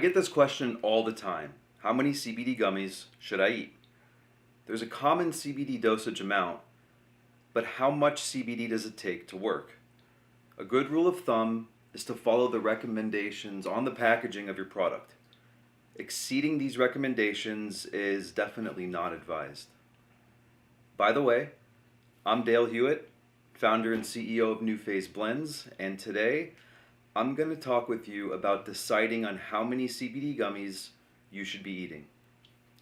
get this question all the time. How many CBD gummies should I eat? There's a common CBD dosage amount, but how much CBD does it take to work? A good rule of thumb is to follow the recommendations on the packaging of your product. Exceeding these recommendations is definitely not advised. By the way, I'm Dale Hewitt, founder and CEO of New Phase Blends, and today I'm going to talk with you about deciding on how many CBD gummies you should be eating.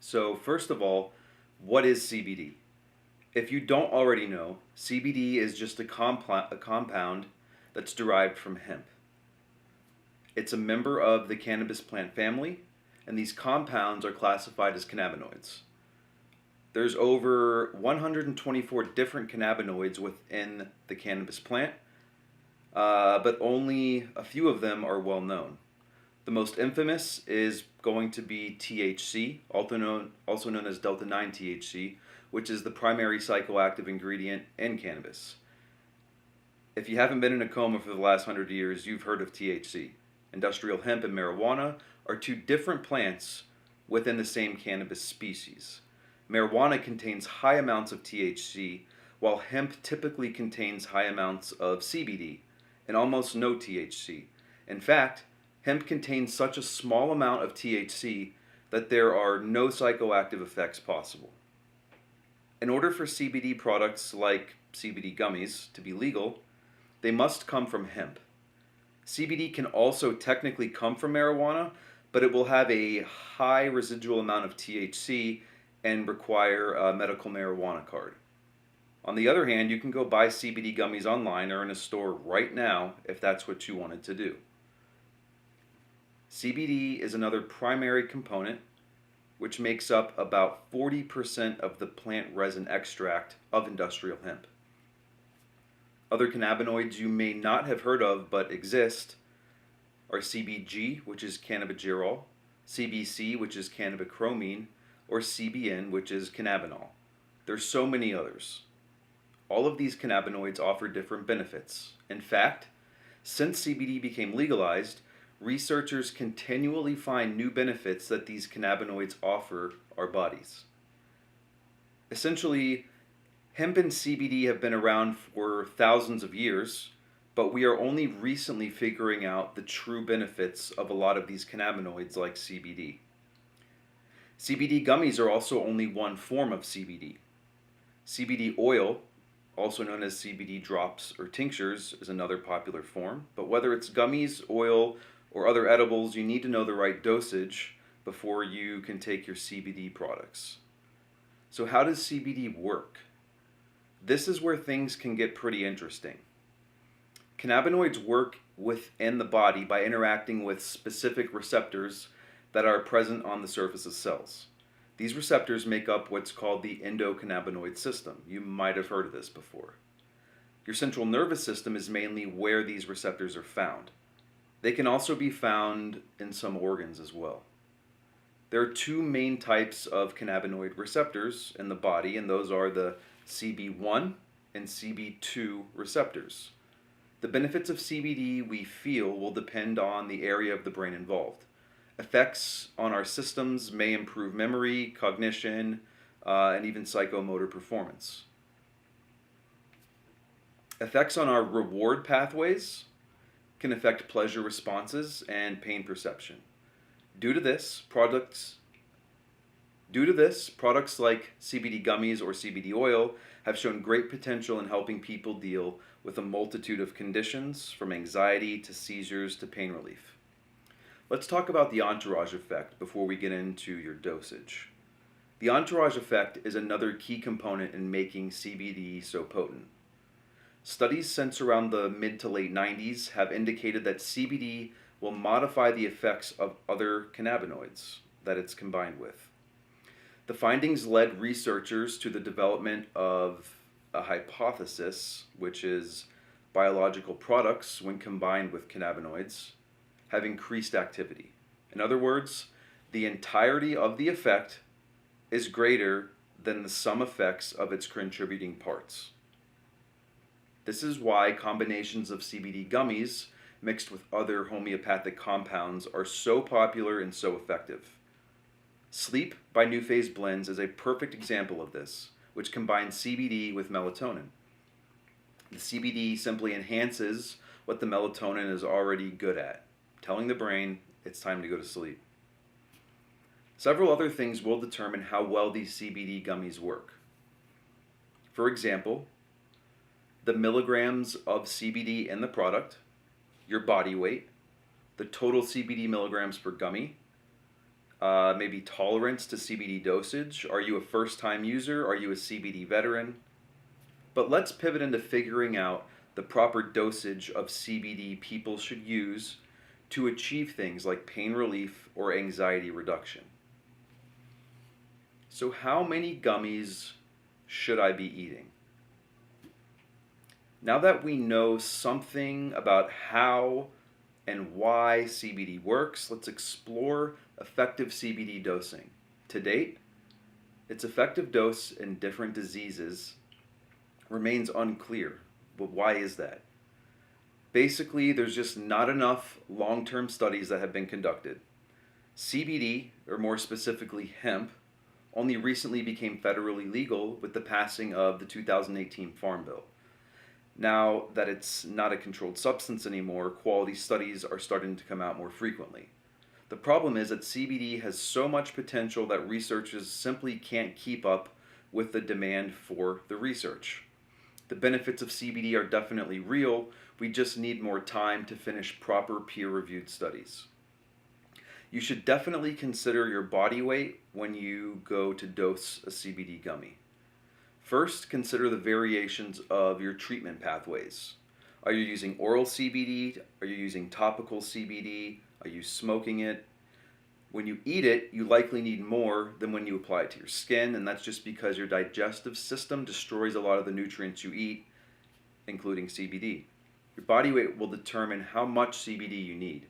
So first of all, what is CBD? If you don't already know, CBD is just a compound that's derived from hemp. It's a member of the cannabis plant family, and these compounds are classified as cannabinoids. There's over 124 different cannabinoids within the cannabis plant, but only a few of them are well known. The most infamous is going to be THC, also known as delta-9 THC, which is the primary psychoactive ingredient in cannabis. If you haven't been in a coma for the last 100 years, you've heard of THC. Industrial hemp and marijuana are two different plants within the same cannabis species. Marijuana contains high amounts of THC, while hemp typically contains high amounts of CBD and almost no THC. In fact, hemp contains such a small amount of THC that there are no psychoactive effects possible. In order for CBD products like CBD gummies to be legal, they must come from hemp. CBD can also technically come from marijuana, but it will have a high residual amount of THC and require a medical marijuana card. On the other hand, you can go buy CBD gummies online or in a store right now if that's what you wanted to do. CBD is another primary component which makes up about 40% of the plant resin extract of industrial hemp. Other cannabinoids you may not have heard of but exist are CBG, which is cannabigerol, CBC, which is cannabichromene, or CBN, which is cannabinol. There's so many others. All of these cannabinoids offer different benefits. In fact, since CBD became legalized, researchers continually find new benefits that these cannabinoids offer our bodies. Essentially, hemp and CBD have been around for thousands of years, but we are only recently figuring out the true benefits of a lot of these cannabinoids like CBD. CBD gummies are also only one form of CBD. CBD oil, also known as CBD drops or tinctures, is another popular form, but whether it's gummies, oil, or other edibles, you need to know the right dosage before you can take your CBD products. So how does CBD work? This is where things can get pretty interesting. Cannabinoids work within the body by interacting with specific receptors that are present on the surface of cells. These receptors make up what's called the endocannabinoid system. You might have heard of this before. Your central nervous system is mainly where these receptors are found. They can also be found in some organs as well. There are two main types of cannabinoid receptors in the body, and those are the CB1 and CB2 receptors. The benefits of CBD we feel will depend on the area of the brain involved. Effects on our systems may improve memory, cognition, and even psychomotor performance. Effects on our reward pathways can affect pleasure responses and pain perception. Due to this, products like CBD gummies or CBD oil have shown great potential in helping people deal with a multitude of conditions, from anxiety to seizures to pain relief. Let's talk about the entourage effect before we get into your dosage. The entourage effect is another key component in making CBD so potent. Studies since around the mid to late 90s have indicated that CBD will modify the effects of other cannabinoids that it's combined with. The findings led researchers to the development of a hypothesis, which is biological products, when combined with cannabinoids, have increased activity. In other words, the entirety of the effect is greater than the sum effects of its contributing parts. This is why combinations of CBD gummies mixed with other homeopathic compounds are so popular and so effective. Sleep by New Phase Blends is a perfect example of this, which combines CBD with melatonin. The CBD simply enhances what the melatonin is already good at, telling the brain it's time to go to sleep. Several other things will determine how well these CBD gummies work. For example, the milligrams of CBD in the product, your body weight, the total CBD milligrams per gummy, maybe tolerance to CBD dosage. Are you a first-time user? Are you a CBD veteran? But let's pivot into figuring out the proper dosage of CBD people should use to achieve things like pain relief or anxiety reduction. So how many gummies should I be eating? Now that we know something about how and why CBD works, let's explore effective CBD dosing. To date, its effective dose in different diseases remains unclear. But why is that? Basically, there's just not enough long-term studies that have been conducted. CBD, or more specifically hemp, only recently became federally legal with the passing of the 2018 Farm Bill. Now that it's not a controlled substance anymore, quality studies are starting to come out more frequently. The problem is that CBD has so much potential that researchers simply can't keep up with the demand for the research. The benefits of CBD are definitely real, we just need more time to finish proper peer-reviewed studies. You should definitely consider your body weight when you go to dose a CBD gummy. First, consider the variations of your treatment pathways. Are you using oral CBD? Are you using topical CBD? Are you smoking it? When you eat it, you likely need more than when you apply it to your skin, and that's just because your digestive system destroys a lot of the nutrients you eat, including CBD. Your body weight will determine how much CBD you need.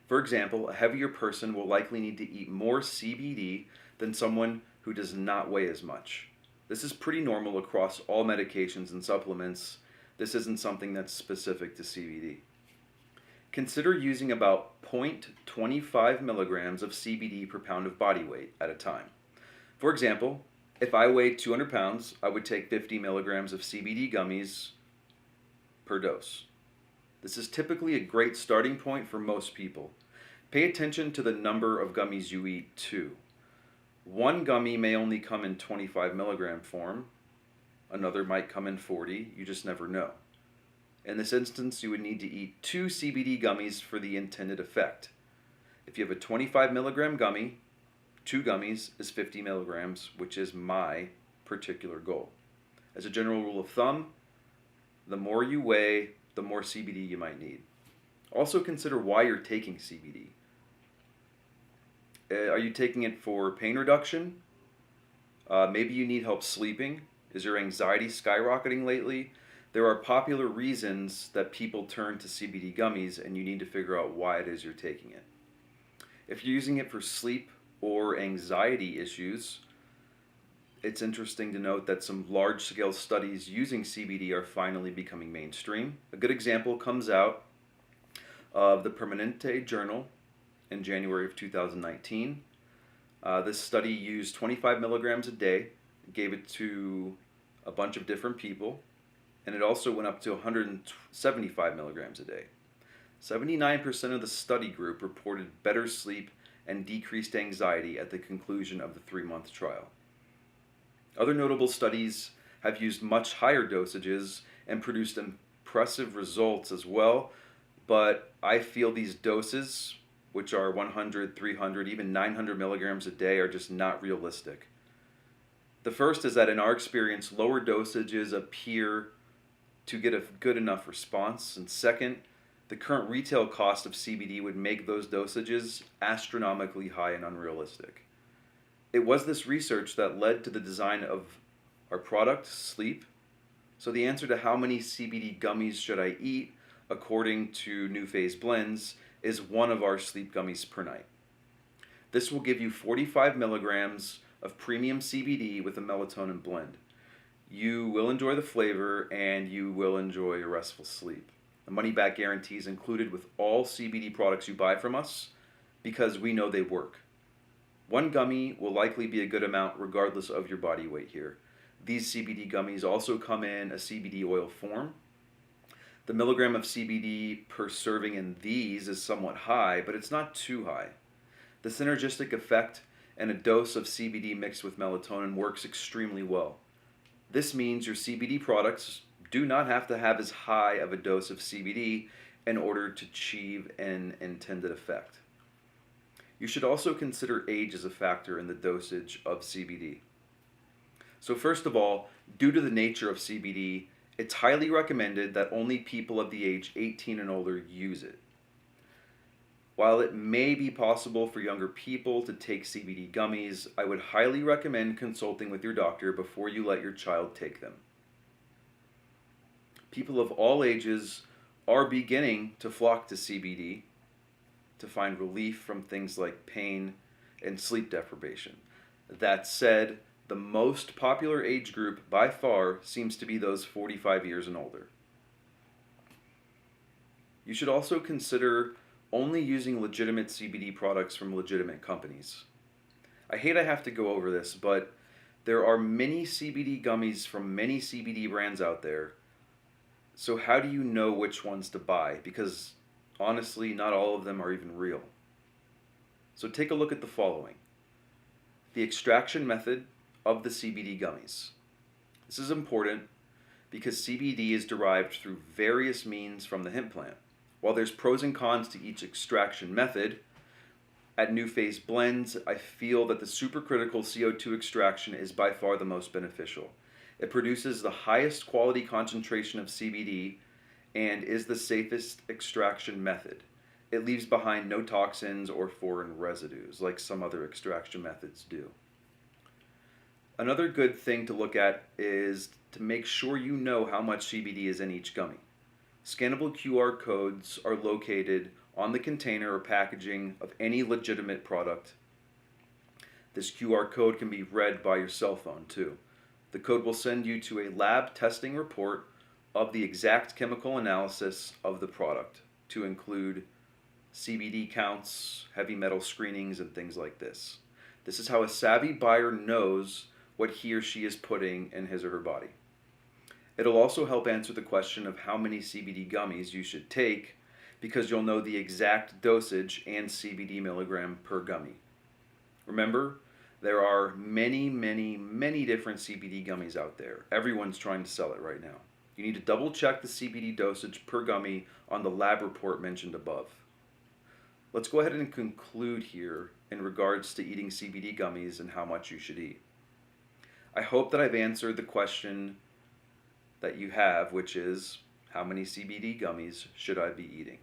For example, a heavier person will likely need to eat more CBD than someone who does not weigh as much. This is pretty normal across all medications and supplements. This isn't something that's specific to CBD. Consider using about 0.25 milligrams of CBD per pound of body weight at a time. For example, if I weighed 200 pounds, I would take 50 milligrams of CBD gummies per dose. This is typically a great starting point for most people. Pay attention to the number of gummies you eat too. One gummy may only come in 25 milligram form. Another might come in 40. You just never know. In this instance, you would need to eat 2 CBD gummies for the intended effect. If you have a 25 milligram gummy, 2 gummies is 50 milligrams, which is my particular goal. As a general rule of thumb, the more you weigh, the more CBD you might need. Also consider why you're taking CBD. Are you taking it for pain reduction? Maybe you need help sleeping. Is your anxiety skyrocketing lately? There are popular reasons that people turn to CBD gummies, and you need to figure out why it is you're taking it. If you're using it for sleep or anxiety issues, it's interesting to note that some large-scale studies using CBD are finally becoming mainstream. A good example comes out of the Permanente Journal in January of 2019. This study used 25 milligrams a day, gave it to a bunch of different people, and it also went up to 175 milligrams a day. 79% of the study group reported better sleep and decreased anxiety at the conclusion of the 3-month trial. Other notable studies have used much higher dosages and produced impressive results as well, but I feel these doses, which are 100, 300, even 900 milligrams a day, are just not realistic. The first is that in our experience, lower dosages appear to get a good enough response, and second, the current retail cost of CBD would make those dosages astronomically high and unrealistic. It was this research that led to the design of our product, Sleep. So the answer to how many CBD gummies should I eat, according to New Phase Blends, is one of our Sleep gummies per night. This will give you 45 milligrams of premium CBD with a melatonin blend. You will enjoy the flavor and you will enjoy a restful sleep. The money-back guarantee is included with all CBD products you buy from us because we know they work. One gummy will likely be a good amount regardless of your body weight here. These CBD gummies also come in a CBD oil form. The milligram of CBD per serving in these is somewhat high, but it's not too high. The synergistic effect and a dose of CBD mixed with melatonin works extremely well. This means your CBD products do not have to have as high of a dose of CBD in order to achieve an intended effect. You should also consider age as a factor in the dosage of CBD. So first of all, due to the nature of CBD, it's highly recommended that only people of the age 18 and older use it. While it may be possible for younger people to take CBD gummies, I would highly recommend consulting with your doctor before you let your child take them. People of all ages are beginning to flock to CBD to find relief from things like pain and sleep deprivation. That said, the most popular age group by far seems to be those 45 years and older. You should also consider only using legitimate CBD products from legitimate companies. I hate I have to go over this, but there are many CBD gummies from many CBD brands out there. So how do you know which ones to buy? Because honestly, not all of them are even real. So take a look at the following. The extraction method of the CBD gummies. This is important because CBD is derived through various means from the hemp plant. While there's pros and cons to each extraction method, at New Phase Blends, I feel that the supercritical CO2 extraction is by far the most beneficial. It produces the highest quality concentration of CBD and is the safest extraction method. It leaves behind no toxins or foreign residues like some other extraction methods do. Another good thing to look at is to make sure you know how much CBD is in each gummy. Scannable QR codes are located on the container or packaging of any legitimate product. This QR code can be read by your cell phone too. The code will send you to a lab testing report of the exact chemical analysis of the product to include CBD counts, heavy metal screenings, and things like this. This is how a savvy buyer knows what he or she is putting in his or her body. It'll also help answer the question of how many CBD gummies you should take because you'll know the exact dosage and CBD milligram per gummy. Remember, there are many, many, many different CBD gummies out there. Everyone's trying to sell it right now. You need to double check the CBD dosage per gummy on the lab report mentioned above. Let's go ahead and conclude here in regards to eating CBD gummies and how much you should eat. I hope that I've answered the question that you have, which is, how many CBD gummies should I be eating?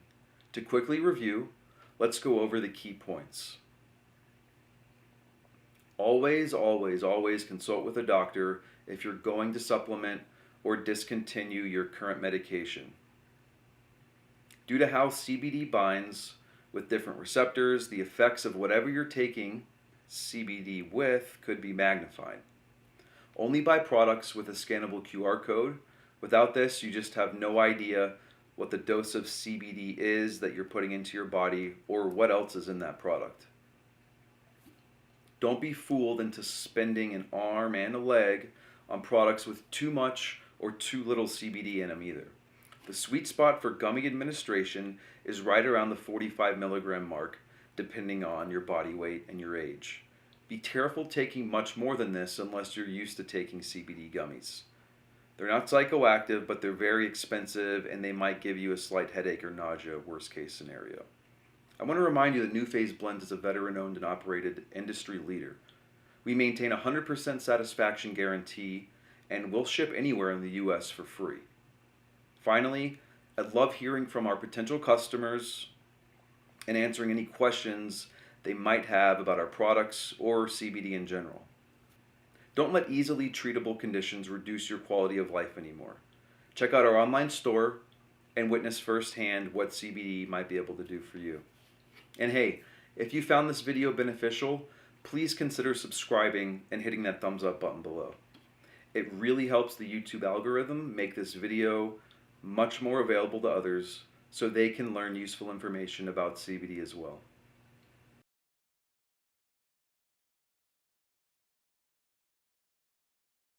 To quickly review, let's go over the key points. Always, always, always consult with a doctor if you're going to supplement or discontinue your current medication. Due to how CBD binds with different receptors, the effects of whatever you're taking CBD with could be magnified. Only buy products with a scannable QR code. Without this, you just have no idea what the dose of CBD is that you're putting into your body or what else is in that product. Don't be fooled into spending an arm and a leg on products with too much or too little CBD in them either. The sweet spot for gummy administration is right around the 45 milligram mark, depending on your body weight and your age. Be careful taking much more than this unless you're used to taking CBD gummies. They're not psychoactive, but they're very expensive and they might give you a slight headache or nausea, worst case scenario. I want to remind you that New Phase Blends is a veteran-owned and operated industry leader. We maintain a 100% satisfaction guarantee and will ship anywhere in the U.S. for free. Finally, I'd love hearing from our potential customers and answering any questions they might have about our products or CBD in general. Don't let easily treatable conditions reduce your quality of life anymore. Check out our online store and witness firsthand what CBD might be able to do for you. And hey, if you found this video beneficial, please consider subscribing and hitting that thumbs up button below. It really helps the YouTube algorithm make this video much more available to others so they can learn useful information about CBD as well.